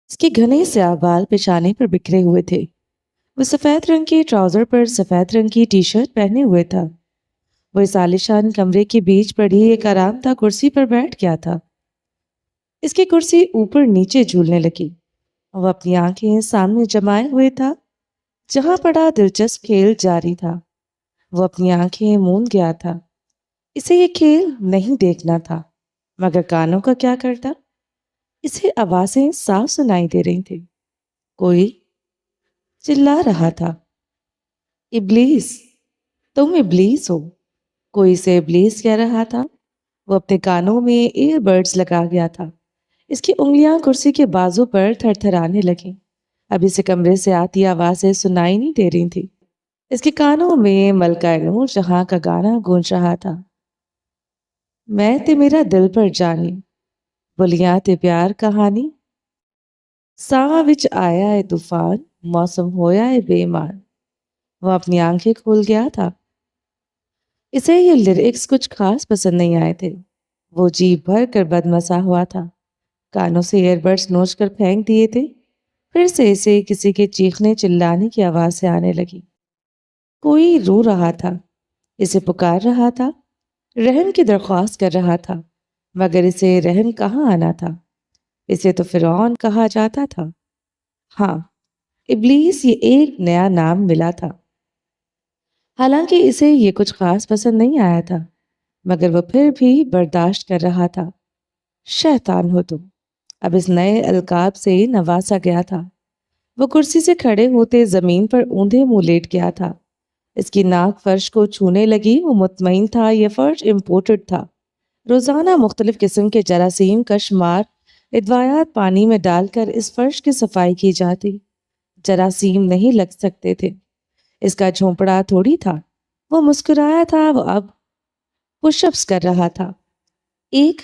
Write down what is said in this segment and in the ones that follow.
اس کے گھنے سیاہ بال پیشانی پر بکھرے ہوئے تھے۔ وہ سفید رنگ کے ٹراؤزر پر سفید رنگ کی ٹی شرٹ پہنے ہوئے تھا۔ وہ اس عالیشان کمرے کے بیچ پڑی ایک آرام دہ کرسی پر بیٹھ گیا تھا۔ اس کی کرسی اوپر نیچے جھولنے لگی۔ وہ اپنی آنکھیں سامنے جمائے ہوئے تھا، جہاں پڑا دلچسپ کھیل جاری تھا۔ وہ اپنی آنکھیں موند گیا تھا۔ اسے یہ کھیل نہیں دیکھنا تھا، مگر کانوں کا کیا کرتا؟ اسے آوازیں صاف سنائی دے رہی تھیں۔ کوئی چلا رہا تھا، ابلیس، تم ابلیس ہو۔ کوئی اسے ابلیس کہہ رہا تھا۔ وہ اپنے کانوں میں ایئر بڈز لگا گیا تھا۔ اس کی انگلیاں کرسی کے بازو پر تھر تھرانے لگیں۔ اب اسے کمرے سے آتی آوازیں سنائی نہیں دے رہی تھی۔ اس کے کانوں میں ملکہ نور جہاں کا گانا گونج رہا تھا۔ میں تے میرا دل پر جانی، بولیاں تے پیار کہانی، ساں وچ آیا ہے طوفان، موسم ہویا ہے بے ایمان۔ وہ اپنی آنکھیں کھول گیا تھا۔ اسے یہ لیرکس کچھ خاص پسند نہیں آئے تھے۔ وہ جی بھر کر بدمزہ ہوا تھا۔ کانوں سے ایئر بڈز نوچ کر پھینک دیے تھے۔ پھر سے اسے کسی کے چیخنے چلانے کی آواز سے آنے لگی۔ کوئی رو رہا تھا، اسے پکار رہا تھا، رحم کی درخواست کر رہا تھا، مگر اسے رحم کہاں آنا تھا؟ اسے تو فرعون کہا جاتا تھا۔ ہاں، ابلیس یہ ایک نیا نام ملا تھا۔ حالانکہ اسے یہ کچھ خاص پسند نہیں آیا تھا، مگر وہ پھر بھی برداشت کر رہا تھا۔ شیطان ہو تم، اب اس نئے القاب سے نوازا گیا تھا۔ وہ کرسی سے کھڑے ہوتے زمین پر اوندھے منہ لیٹ گیا تھا۔ اس کی ناک فرش کو چھونے لگی۔ وہ مطمئن تھا یہ فرش امپورٹڈ تھا۔ روزانہ مختلف قسم کے جراثیم کا شمار ادویات پانی میں ڈال کر اس فرش کی صفائی کی جاتی۔ جراثیم نہیں لگ سکتے تھے۔ اس کا جھونپڑا تھوڑی تھا۔ وہ مسکرایا تھا۔ وہ اب پش اپس کر رہا تھا۔ 1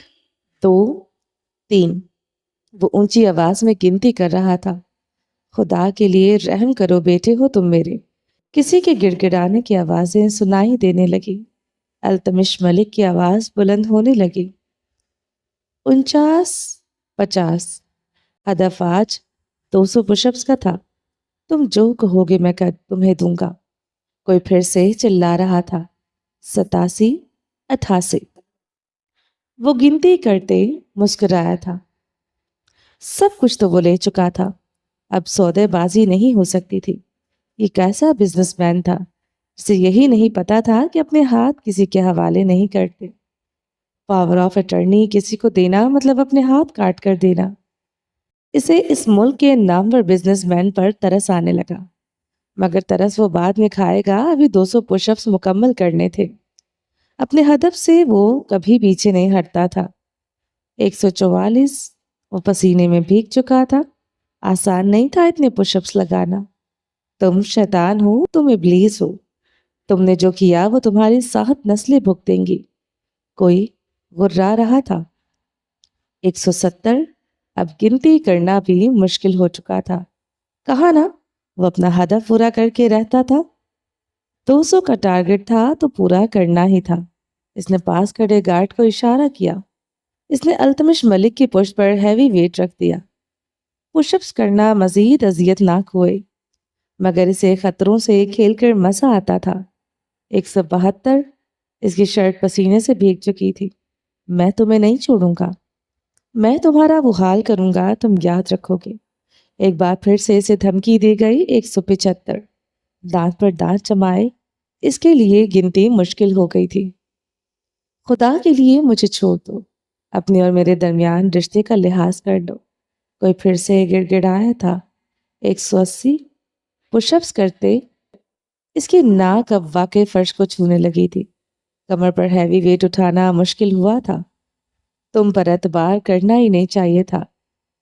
2 3۔ وہ اونچی آواز میں گنتی کر رہا تھا۔ خدا کے لیے رحم کرو بیٹے ہو تم میرے۔ کسی کے گڑ گڑانے کی آوازیں سنائی دینے لگی۔ التمش ملک کی آواز بلند ہونے لگی۔ 49 50۔ ہدف آج 200 پش اپس کا تھا۔ تم جو کہو گے میں تمہیں دوں گا۔ کوئی پھر سے چلا رہا تھا۔ 87 88۔ وہ گنتی کرتے مسکرایا تھا۔ سب کچھ تو وہ لے چکا تھا۔ اب سودے بازی نہیں ہو سکتی تھی۔ یہ کیسا بزنس مین تھا جسے یہی نہیں پتا تھا کہ اپنے ہاتھ کسی کے حوالے نہیں کرتے۔ پاور آف اٹرنی کسی کو دینا مطلب اپنے ہاتھ کاٹ کر دینا۔ اسے اس ملک کے نامور بزنس مین پر ترس آنے لگا، مگر ترس وہ بعد میں کھائے گا۔ ابھی 200 پش اپس مکمل کرنے تھے۔ اپنے ہدف سے وہ کبھی پیچھے نہیں ہٹتا تھا۔ 144۔ وہ پسینے میں بھیگ چکا تھا۔ آسان نہیں تھا اتنے پش اپس لگانا۔ تم شیطان ہو، تم ابلیس ہو۔ تم نے جو کیا وہ تمہاری 7 نسلیں بھگتیں گی۔ کوئی غرا رہا تھا۔ 170۔ اب گنتی کرنا بھی مشکل ہو چکا تھا۔ کہا نا وہ اپنا ہدف پورا کر کے رہتا تھا۔ 200 کا ٹارگٹ تھا تو پورا کرنا ہی تھا۔ اس نے پاس کھڑے گارڈ کو اشارہ کیا۔ اس نے التمش ملک کی پشت پر ہیوی ویٹ رکھ دیا۔ پش اپس کرنا مزید اذیت ناک ہوئے، مگر اسے خطروں سے کھیل کر مزہ آتا تھا۔ 172۔ اس کی شرٹ پسینے سے بھیگ چکی تھی۔ میں تمہیں نہیں چھوڑوں گا۔ میں تمہارا وہ حال کروں گا تم یاد رکھو گے۔ ایک بار پھر سے اسے دھمکی دی گئی۔ 175۔ دانت پر دانت جمائے اس کے لیے گنتی مشکل ہو گئی تھی۔ خدا کے لیے مجھے چھوڑ دو، اپنے اور میرے درمیان رشتے کا لحاظ کر دو۔ کوئی پھر سے گڑ گڑایا تھا۔ 180۔ پش اپس کرتے اس کی ناک اب واقعی فرش کو چھونے لگی تھی۔ کمر پر ہیوی ویٹ اٹھانا مشکل ہوا تھا۔ تم پر اعتبار کرنا ہی نہیں چاہیے تھا۔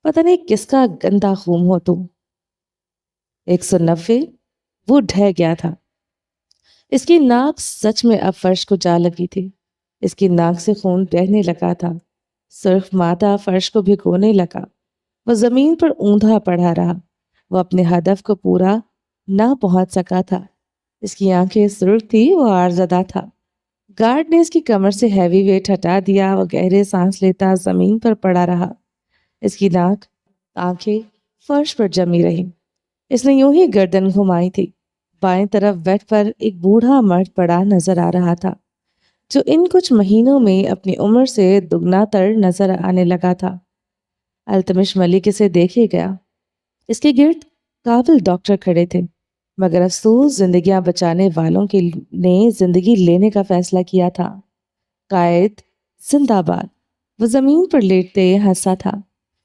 پتہ نہیں کس کا گندا خون ہو تم۔ 190۔ وہ ڈھہ گیا تھا۔ اس کی ناک سچ میں اب فرش کو جا لگی تھی۔ اس کی ناک سے خون بہنے لگا تھا۔ سرخ مادہ فرش کو بھگونے لگا۔ وہ زمین پر اوندھا پڑا رہا۔ وہ اپنے ہدف کو پورا نہ پہنچ سکا تھا۔ اس کی آنکھیں سرخ تھی۔ وہ آرزدہ تھا۔ گارڈ نے اس کی کمر سے ہیوی ویٹ ہٹا دیا۔ وہ گہرے سانس لیتا زمین پر پڑا رہا۔ اس کی ناک، آنکھیں فرش پر جمی رہی۔ اس نے یوں ہی گردن گھمائی تھی۔ بائیں طرف بیڈ پر ایک بوڑھا مرد پڑا نظر آ رہا تھا جو ان کچھ مہینوں میں اپنی عمر سے دگنا تر نظر آنے لگا تھا۔ التمش ملک اسے دیکھے گیا۔ اس کے گرد قابل ڈاکٹر کھڑے تھے، مگر افسوس زندگیاں بچانے والوں کے نے زندگی لینے کا فیصلہ کیا تھا۔ قائد زندہ باد۔ وہ زمین پر لیٹتے ہنسا تھا۔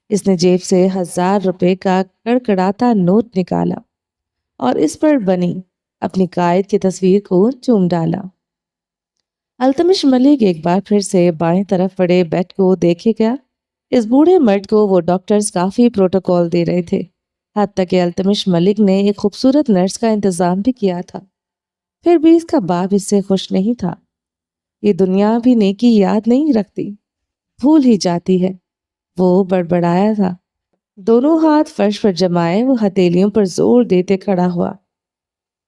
اس نے جیب سے 1000 روپے کا کڑکڑاتا نوٹ نکالا اور اس پر بنی اپنی قائد کی تصویر کو چوم ڈالا۔ التمش ملک ایک بار پھر سے بائیں طرف پڑے بیڈ کو دیکھے گیا۔ اس بوڑھے مرد کو وہ ڈاکٹرز کافی پروٹوکول دے رہے تھے، حتیٰ کہ التمش ملک نے ایک خوبصورت نرس کا انتظام بھی کیا تھا۔ پھر بھی اس کا باپ اس سے خوش نہیں تھا۔ یہ دنیا بھی نیکی یاد نہیں رکھتی، بھول ہی جاتی ہے، وہ بڑبڑایا تھا۔ دونوں ہاتھ فرش پر جمائے وہ ہتھیلیوں پر زور دیتے کھڑا ہوا۔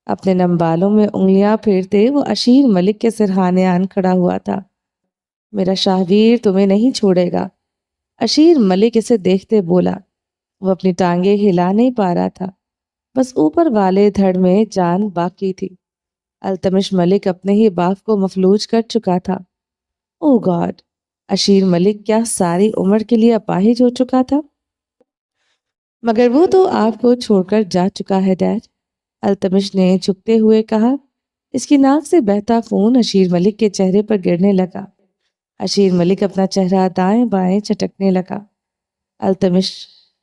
اپنے نم بالوں میں انگلیاں پھیرتے وہ اشیر ملک کے سرہانے آن کھڑا ہوا تھا۔ میرا شاہویر تمہیں نہیں چھوڑے گا، اشیر ملک اسے دیکھتے بولا۔ وہ اپنی ٹانگیں ہلا نہیں پا رہا تھا، بس اوپر والے دھڑ میں جان باقی تھی۔ التمش ملک اپنے ہی باپ کو مفلوج کر چکا تھا۔ او گاڈ، اشیر ملک کیا ساری عمر کے لیے اپاہج ہو چکا تھا؟ مگر وہ تو آپ کو چھوڑ کر جا چکا ہے ڈیڈ، التمش نے جھکتے ہوئے کہا۔ اس کی ناک سے بہتا خون اشیر ملک کے چہرے پر گرنے لگا۔ اشیر ملک اپنا چہرہ دائیں بائیں چٹکنے لگا۔ التمش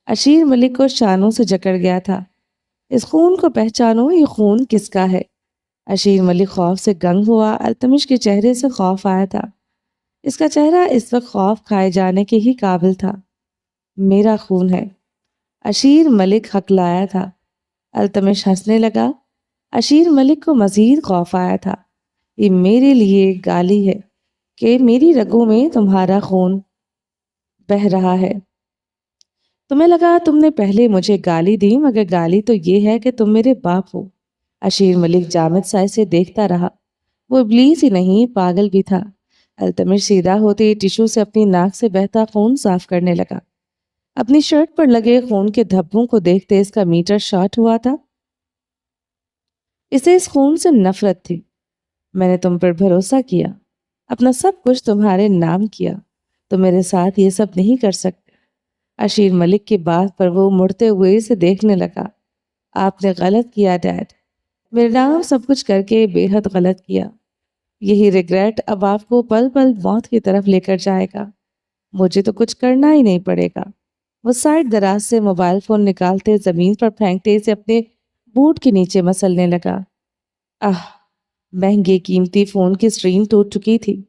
اشیر ملک کو شانوں سے جکڑ گیا تھا۔ اس خون کو پہچانو، یہ خون کس کا ہے؟ اشیر ملک خوف سے گنگ ہوا۔ التمش کے چہرے سے خوف آیا تھا۔ اس کا چہرہ اس وقت خوف کھائے جانے کے ہی قابل تھا۔ میرا خون ہے، اشیر ملک ہکلایا تھا۔ التمش ہنسنے لگا۔ اشیر ملک کو مزید خوف آیا تھا۔ یہ میرے لیے گالی ہے کہ میری رگوں میں تمہارا خون بہہ رہا ہے۔ تمہیں لگا تم نے پہلے مجھے گالی دی، مگر گالی تو یہ ہے کہ تم میرے باپ ہو۔ اشیر ملک جامد سا اسے دیکھتا رہا۔ وہ ابلیس ہی نہیں، پاگل بھی تھا۔ التمش سیدھا ہوتے ٹشو سے اپنی ناک سے بہتا خون صاف کرنے لگا۔ اپنی شرٹ پر لگے خون کے دھبوں کو دیکھتے اس کا میٹر شارٹ ہوا تھا۔ اسے اس خون سے نفرت تھی۔ میں نے تم پر بھروسہ کیا، اپنا سب کچھ تمہارے نام کیا، تو میرے ساتھ یہ سب نہیں کر سکتے۔ اشیر ملک کی بات پر وہ مڑتے ہوئے اسے دیکھنے لگا۔ آپ نے غلط کیا ڈیڈ، میرے نام سب کچھ کر کے بے حد غلط کیا۔ یہی ریگریٹ اب آپ کو پل پل موت کی طرف لے کر جائے گا۔ مجھے تو کچھ کرنا ہی نہیں پڑے گا۔ وہ سائڈ دراز سے موبائل فون نکالتے زمین پر پھینکتے اسے اپنے بوٹ کے نیچے مسلنے لگا۔ مہنگے قیمتی فون کی اسکرین ٹوٹ چکی تھی۔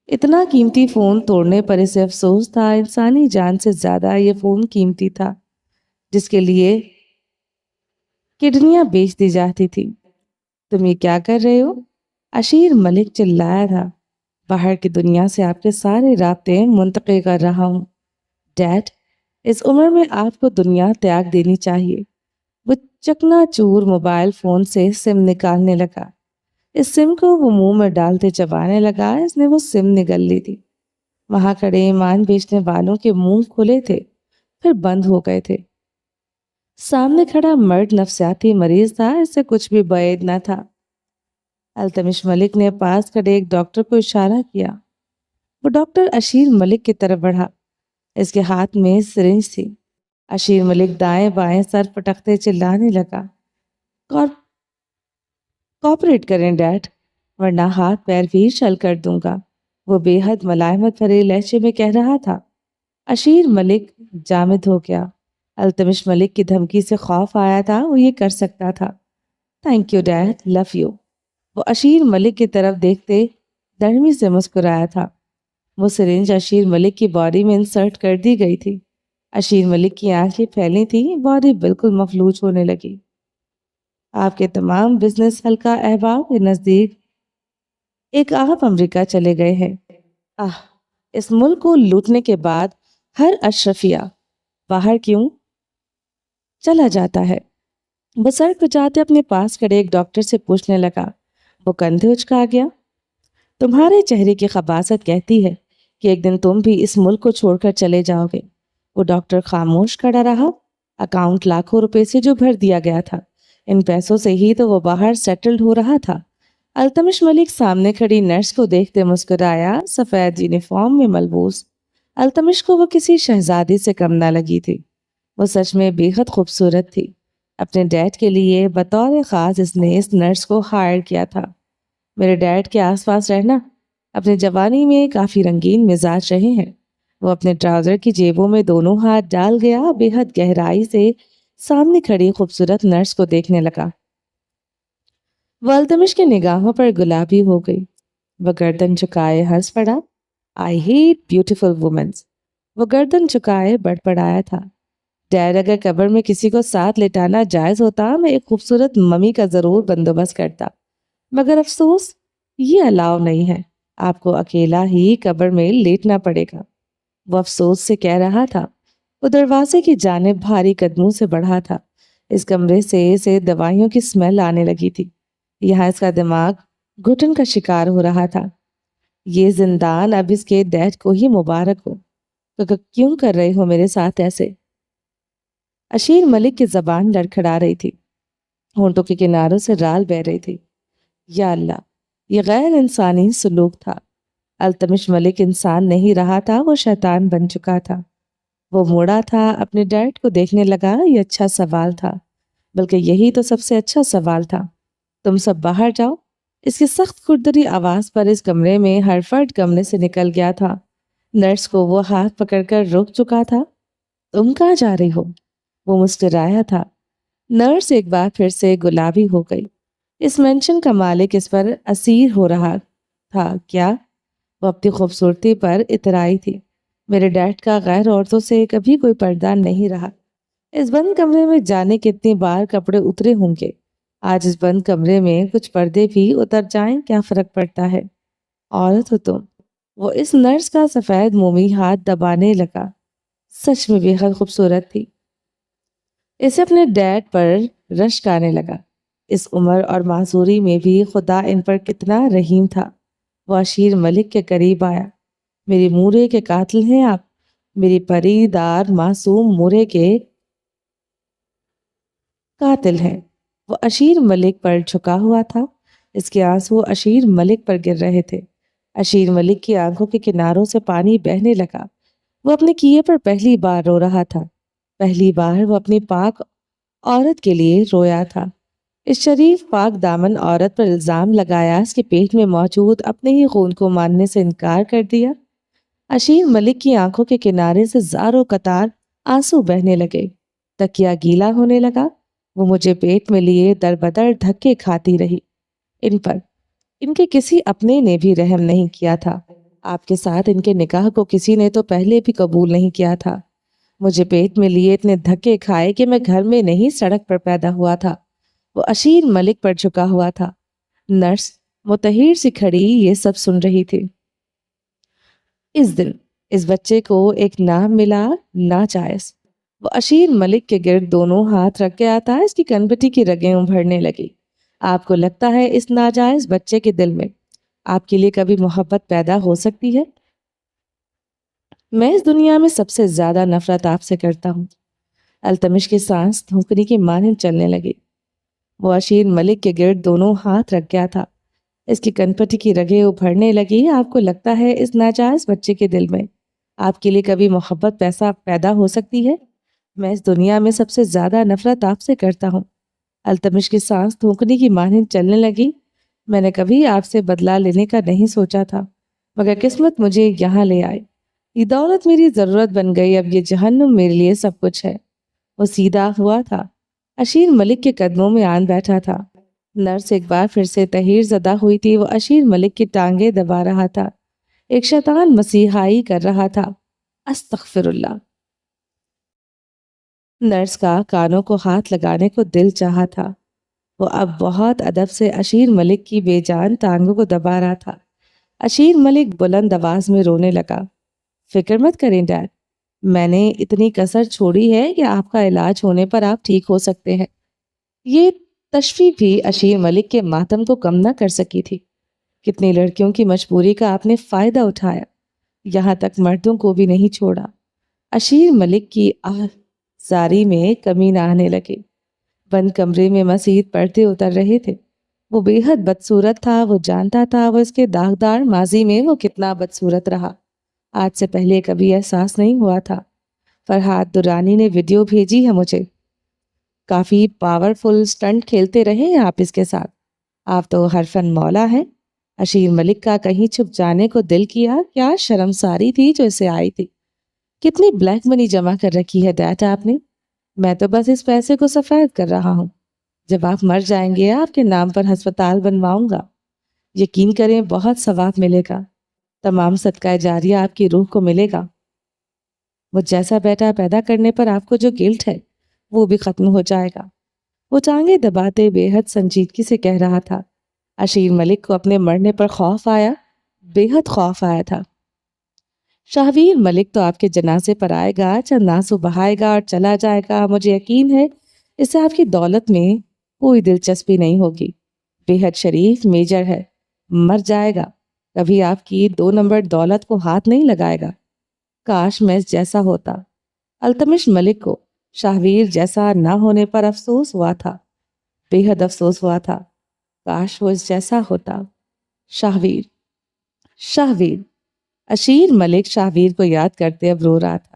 اتنا قیمتی فون توڑنے پر اسے افسوس تھا۔ انسانی جان سے زیادہ یہ فون قیمتی تھا، جس کے لیے کڈنیاں بیچ دی جاتی تھی۔ تم یہ کیا کر رہے ہو؟ اشیر ملک چلایا تھا۔ باہر کی دنیا سے آپ کے سارے رابطے منقطع کر رہا ہوں ڈیڈ۔ اس عمر میں آپ کو دنیا تیاگ دینی چاہیے۔ وہ چکنا چور موبائل فون سے سم نکالنے لگا۔ اس سم کو وہ منہ میں ڈالتے چبانے لگا۔ اس نے وہ سم نگل لی تھی۔ وہاں کھڑے ایمان بیچنے والوں کے منہ کھلے تھے، پھر بند ہو گئے تھے۔ سامنے کھڑا مرد نفسیاتی مریض تھا، اس سے کچھ بھی بعید نہ تھا۔ التمش ملک نے پاس کھڑے ایک ڈاکٹر کو اشارہ کیا۔ وہ ڈاکٹر اشیر ملک کی طرف بڑھا۔ اس کے ہاتھ میں سرنج تھی۔ اشیر ملک دائیں بائیں سر پٹکتے چلانے لگا۔ کوآپریٹ کریں ڈیڈ، ورنہ ہاتھ پیر بھی چل کر دوں گا، وہ بے حد ملائمت بھرے لہجے میں کہہ رہا تھا۔ اشیر ملک جامد ہو گیا۔ التمش ملک کی دھمکی سے خوف آیا تھا، وہ یہ کر سکتا تھا۔ Thank you dad, love you. وہ اشیر ملک کی طرف دیکھتے نرمی سے مسکرایا تھا۔ وہ سرنج اشیر ملک کی باڈی میں انسرٹ کر دی گئی تھی۔ اشیر ملک کی آنکھیں پھیلی تھیں، باڈی بالکل مفلوج ہونے لگی۔ آپ کے تمام بزنس حلقہ احباب کے نزدیک ایک آپ امریکہ چلے گئے ہیں۔ اس ملک کو لوٹنے کے بعد ہر اشرفیہ باہر کیوں چلا جاتا ہے؟ وہ سڑک پہ جاتے اپنے پاس کھڑے ایک ڈاکٹر سے پوچھنے لگا۔ وہ کندھے اچکا گیا۔ تمہارے چہرے کی خباثت کہتی ہے کہ ایک دن تم بھی اس ملک کو چھوڑ کر چلے جاؤ گے۔ وہ ڈاکٹر خاموش کھڑا رہا۔ اکاؤنٹ لاکھوں روپے سے جو بھر دیا گیا تھا، ان پیسوں سے ہی تو وہ باہر سیٹلڈ ہو رہا تھا۔ التمش ملک سامنے کھڑی نرس کو دیکھتے مسکرایا۔ سفید یونیفارم میں ملبوس التمش کو وہ کسی شہزادی سے کم نہ لگی تھی۔ وہ سچ میں بے حد خوبصورت تھی۔ اپنے ڈیڈ کے لیے بطور خاص اس نے اس نرس کو ہائر کیا تھا۔ میرے ڈیڈ کے آس پاس رہنا اپنے جوانی میں کافی رنگین مزاج رہے ہیں۔ وہ اپنے ٹراؤزر کی جیبوں میں دونوں ہاتھ ڈال گیا، بے حد گہرائی سے سامنے کھڑی خوبصورت نرس کو دیکھنے لگا۔ وہ التمش کی نگاہوں پر گلابی ہو گئی۔ وہ گردن جھکائے ہنس پڑا۔ I hate beautiful womens. وہ گردن جھکائے بڑبڑایا تھا۔ ڈیڈ، اگر قبر میں کسی کو ساتھ لٹانا جائز ہوتا، میں ایک خوبصورت ممی کا ضرور بندوبست کرتا، مگر افسوس یہ الاؤ نہیں ہے۔ آپ کو اکیلا ہی قبر میں لیٹنا پڑے گا۔ وہ افسوس سے کہہ رہا تھا۔ وہ دروازے کی جانب بھاری قدموں سے بڑھا تھا۔ اس کمرے سے دوائیوں کی سمیل آنے لگی تھی۔ یہاں اس کا دماغ گھٹن کا شکار ہو رہا تھا۔ یہ زندان اب اس کے ڈیڈ کو ہی مبارک ہو۔ تو کیوں کر رہے ہو میرے ساتھ ایسے؟ اشیر ملک کی زبان لڑکھڑا رہی تھی، ہونٹوں کے کناروں سے رال بہہ رہی تھی۔ یا اللہ، یہ غیر انسانی سلوک تھا۔ التمش ملک انسان نہیں رہا تھا، وہ شیطان بن چکا تھا۔ وہ موڑا تھا، اپنے ڈیڈ کو دیکھنے لگا۔ یہ اچھا سوال تھا، بلکہ یہی تو سب سے اچھا سوال تھا۔ تم سب باہر جاؤ۔ اس کی سخت کھردری آواز پر اس کمرے میں ہر فرد کمرے سے نکل گیا تھا۔ نرس کو وہ ہاتھ پکڑ کر روک چکا تھا۔ تم کہاں جا رہی ہو؟ وہ مسکرایا تھا۔ نرس ایک بار پھر سے گلابی ہو گئی۔ اس مینشن کا مالک اس پر اسیر ہو رہا تھا کیا؟ وہ اپنی خوبصورتی پر اترائی تھی۔ میرے ڈیڈ کا غیر عورتوں سے کبھی کوئی پردہ نہیں رہا۔ اس بند کمرے میں جانے کتنی بار کپڑے اترے ہوں گے۔ آج اس بند کمرے میں کچھ پردے بھی اتر جائیں، کیا فرق پڑتا ہے؟ عورت ہو تم۔ وہ اس نرس کا سفید مومی ہاتھ دبانے لگا۔ سچ میں بے حد خوبصورت تھی۔ اسے اپنے ڈیڈ پر رشک آنے لگا۔ اس عمر اور معذوری میں بھی خدا ان پر کتنا رحیم تھا۔ وہ اشیر ملک کے قریب آیا۔ میری مورے کے قاتل ہیں آپ، میری پری دار معصوم مورے کے قاتل ہیں۔ وہ اشیر ملک پر جھکا ہوا تھا۔ اس کے آنسو اشیر ملک پر گر رہے تھے۔ اشیر ملک کی آنکھوں کے کناروں سے پانی بہنے لگا۔ وہ اپنے کیے پر پہلی بار رو رہا تھا۔ پہلی بار وہ اپنی پاک عورت کے لیے رویا تھا۔ اس شریف پاک دامن عورت پر الزام لگایا، اس کے پیٹ میں موجود اپنے ہی خون کو ماننے سے انکار کر دیا۔ اشیر ملک کی آنکھوں کے کنارے سے زاروں قطار آنسو بہنے لگے۔ تکیہ گیلا ہونے لگا۔ وہ مجھے پیٹ میں لیے در بدر دھکے کھاتی رہی۔ ان کے کسی اپنے نے بھی رحم نہیں کیا تھا۔ آپ کے ساتھ ان کے نکاح کو کسی نے تو پہلے بھی قبول نہیں کیا تھا۔ مجھے پیٹ میں لیے اتنے دھکے کھائے کہ میں گھر میں نہیں سڑک پر پیدا ہوا تھا۔ وہ اشیر ملک پر جھکا ہوا تھا۔ نرس متحیر سی کھڑی یہ سب سن رہی تھی۔ اس دن اس بچے کو ایک نام ملا، ناجائز۔ وہ اشیر ملک کے گرد دونوں ہاتھ رکھ کے آتا، اس کی کنبٹی کی رگیں ابھرنے لگی۔ آپ کو لگتا ہے اس ناجائز بچے کے دل میں آپ کے لیے کبھی محبت پیدا ہو سکتی ہے؟ میں اس دنیا میں سب سے زیادہ نفرت آپ سے کرتا ہوں۔ التمش کی سانس تھوکنے کی مانند چلنے لگی۔ وہ اشیر ملک کے گرد دونوں ہاتھ رکھ گیا تھا۔ اس کی کنپٹی کی رگیں ابھرنے لگی۔ آپ کو لگتا ہے اس ناجائز بچے کے دل میں آپ کے لیے کبھی محبت پیدا ہو سکتی ہے؟ میں اس دنیا میں سب سے زیادہ نفرت آپ سے کرتا ہوں۔ التمش کی سانس تھوکنے کی مانند چلنے لگی۔ میں نے کبھی آپ سے بدلہ لینے کا نہیں سوچا تھا، مگر قسمت مجھے یہاں لے آئی۔ یہ دولت میری ضرورت بن گئی، اب یہ جہنم میرے لیے سب کچھ ہے۔ وہ سیدھا ہوا تھا، اشیر ملک کے قدموں میں آن بیٹھا تھا۔ نرس ایک بار پھر سے تحیر زدہ ہوئی تھی۔ وہ اشیر ملک کی ٹانگیں دبا رہا تھا، ایک شیطان مسیحائی کر رہا تھا۔ استغفر اللہ۔ نرس کا کانوں کو ہاتھ لگانے کو دل چاہا تھا۔ وہ اب بہت ادب سے اشیر ملک کی بے جان ٹانگوں کو دبا رہا تھا۔ اشیر ملک بلند آواز میں رونے لگا۔ فکر مت کریں ڈیڈ، میں نے اتنی کسر چھوڑی ہے کہ آپ کا علاج ہونے پر آپ ٹھیک ہو سکتے ہیں۔ یہ تشفی بھی اشیر ملک کے ماتم کو کم نہ کر سکی تھی۔ کتنی لڑکیوں کی مجبوری کا آپ نے فائدہ اٹھایا، یہاں تک مردوں کو بھی نہیں چھوڑا۔ اشیر ملک کی زاری میں کمی نہ آنے لگی۔ بند کمرے میں مزید پردے اتر رہے تھے۔ وہ بے حد بدصورت تھا، وہ جانتا تھا وہ اس کے داغدار ماضی میں وہ کتنا بدصورت رہا۔ آج سے پہلے کبھی احساس نہیں ہوا تھا۔ فرحاد درانی نے ویڈیو بھیجی ہے مجھے۔ کافی پاورفل سٹنٹ کھیلتے رہے ہیں آپ اس کے ساتھ۔ آپ تو حرفن مولا ہیں۔ اشیر ملک کا کہیں چھپ جانے کو دل کیا، کیا شرمساری تھی جو اسے آئی تھی۔ کتنی بلیک منی جمع کر رکھی ہے ڈیڈ آپ نے؟ میں تو بس اس پیسے کو سفید کر رہا ہوں۔ جب آپ مر جائیں گے آپ کے نام پر ہسپتال بنواؤں گا۔ یقین کریں بہت ثواب ملے گا، تمام صدقہ جاریہ آپ کی روح کو ملے گا۔ مجھ جیسا بیٹا پیدا کرنے پر آپ کو جو گلٹ ہے وہ بھی ختم ہو جائے گا۔ وہ ٹانگیں دباتے بے حد سنجیدگی سے کہہ رہا تھا۔ اشیر ملک کو اپنے مرنے پر خوف آیا، بے حد خوف آیا تھا۔ شاہویر ملک تو آپ کے جنازے پر آئے گا، چند آنسو بہائے گا اور چلا جائے گا۔ مجھے یقین ہے اس سے آپ کی دولت میں کوئی دلچسپی نہیں ہوگی۔ بے حد شریف میجر ہے، مر جائے گا، کبھی آپ کی 2 نمبر دولت کو ہاتھ نہیں لگائے گا۔ کاش میں اس جیسا ہوتا۔ التمش ملک کو شاہویر جیسا نہ ہونے پر افسوس ہوا تھا، بے حد افسوس ہوا تھا۔ کاش وہ اس جیسا ہوتا۔ شاہویر، شاہویر۔ اشیر ملک شاہویر کو یاد کرتے اب رو رہا تھا۔